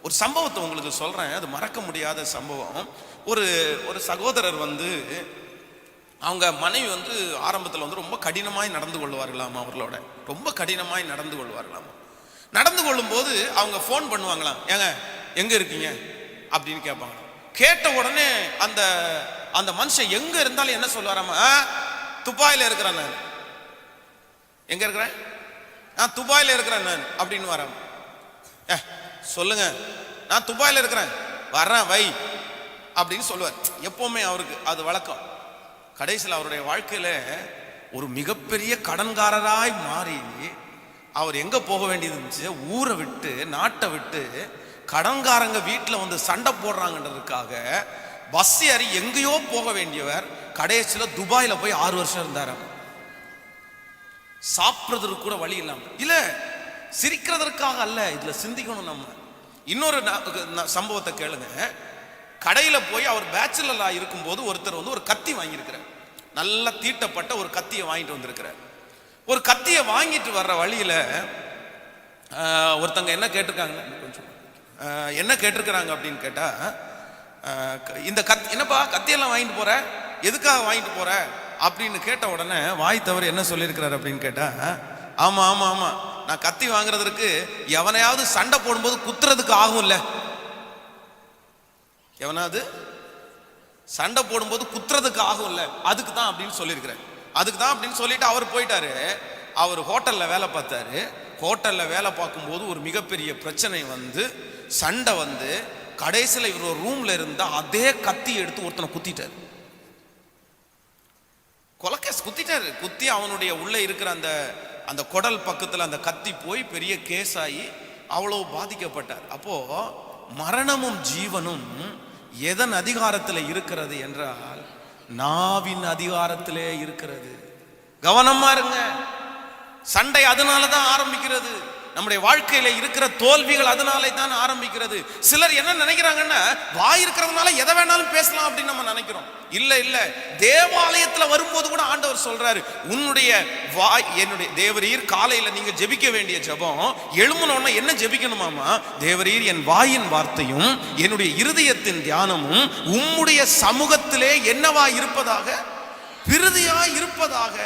ஒரு சம்பவத்தை உங்களுக்கு சொல்றேன், அது மறக்க முடியாத சம்பவம். ஒரு ஒரு சகோதரர் அவங்க மனைவி ஆரம்பத்தில் ரொம்ப கடினமாய் நடந்து கொள்வார்களாம். அவர்களோட ரொம்ப கடினமாய் நடந்து கொள்வார்களாம். நடந்து கொள்ளும் போது அவங்க ஃபோன் பண்ணுவாங்களாம், ஏங்க எங்க இருக்கீங்க அப்படின்னு கேட்பாங்க. கேட்ட உடனே அந்த அந்த மனுஷன் எங்க இருந்தாலும் என்ன சொல்லுவாராமா, துபாயில இருக்கிறேன் நான். எங்க இருக்கிறேன்? துபாயில இருக்கிறேன் நான் அப்படின்னு வராம. சொல்லுங்க, நான் துபாயில இருக்கிறேன், வர்றேன் வை அப்படின்னு சொல்லுவார். எப்பவுமே அவருக்கு அது வழக்கம். கடைசியில் அவருடைய வாழ்க்கையில ஒரு மிகப்பெரிய கடன்காரராய் மாறி அவர் எங்க போக வேண்டியது இருந்துச்சு, ஊரை விட்டு நாட்டை விட்டு கடன்காரங்க வீட்டில் சண்டை போடுறாங்கன்றதுக்காக பஸ் ஏறி எங்கேயோ போக வேண்டியவர் கடைசியில் துபாயில போய் 6 வருஷம் இருந்தார். சாப்பிட்றதுக்கு கூட வழி இல்லாம. இல்ல சிரிக்கிறதற்காக அல்ல, இதுல சிந்திக்கணும். நம்ம இன்னொரு சம்பவத்தை கேளுங்க. கடையில போய் அவர் பேச்சுலரா இருக்கும்போது ஒருத்தர் ஒரு கத்தி வாங்கியிருக்கிறார். நல்லா தீட்டப்பட்ட ஒரு கத்தியை வாங்கிட்டு வந்திருக்கிறார். ஒரு கத்தியை வாங்கிட்டு வர்ற வழியில ஒருத்தங்க என்ன கேட்டிருக்காங்க, கொஞ்சம் என்ன கேட்டிருக்கிறாங்க அப்படின்னு கேட்டா, இந்த என்னப்பா கத்தியெல்லாம் வாங்கிட்டு போற, எதுக்காக வாங்கிட்டு போற அப்படின்னு கேட்ட உடனே வாய் தவறு என்ன சொல்லியிருக்கிறார் அப்படின்னு கேட்டா, ஆமா ஆமா ஆமா, நான் கத்தி வாங்குறதுக்கு எவனையாவது சண்டை போடும்போது குத்துறதுக்கு ஆகும்ல, எவனாவது சண்டை போடும்போது குத்துறதுக்கு ஆகும்ல, அதுக்கு தான் அப்படின்னு சொல்லியிருக்கிறேன். அதுக்கு தான் அப்படின்னு சொல்லிட்டு அவர் போயிட்டாரு. அவர் ஹோட்டல்ல வேலை பார்த்தாரு. ஹோட்டல்ல வேலை பார்க்கும்போது ஒரு மிகப்பெரிய பிரச்சனை சண்டை கடைசியில் இவர் ஒரு ரூம்ல இருந்தா அதே கத்தி எடுத்து ஒருத்தனை குத்திட்டாரு. கொலைக்கேஸ் குத்திட்டாரு. குத்தி அவனுடைய உள்ள இருக்கிற அந்த அந்த குடல் பக்கத்துல அந்த கத்தி போய் பெரிய கேஸ் ஆகி அவ்வளவு பாதிக்கப்பட்டார். அப்போ மரணமும் ஜீவனும் எதன் அதிகாரத்தில் இருக்கிறது என்றால் நாவின் அதிகாரத்திலே இருக்கிறது. கவனமா இருங்க. சண்டை அதனாலதான் ஆரம்பிக்கிறது. நம்முடைய வாழ்க்கையில இருக்கிற தோல்விகள் அதனாலே தான் ஆரம்பிக்கிறது. சிலர் என்ன நினைக்கிறாங்கன்னா, வாய் இருக்கிறதுனால எதை வேணாலும் பேசலாம் அப்படின்னு நம்ம நினைக்கிறோம். இல்ல இல்ல, தேவாலயத்துல வரும்போது கூட ஆண்டவர் சொல்றாரு, உன்னுடைய வாய் என்னுடைய தேவரீர். காலையில நீங்க ஜெபிக்க வேண்டிய ஜெபம், எழும்புனோன்னா என்ன ஜெபிக்கணுமாமா, தேவரீர் என் வாயின் வார்த்தையும் என்னுடைய இருதயத்தின் தியானமும் உம்முடைய சமூகத்திலே என்னவா இருப்பதாக, விருதியா இருப்பதாக.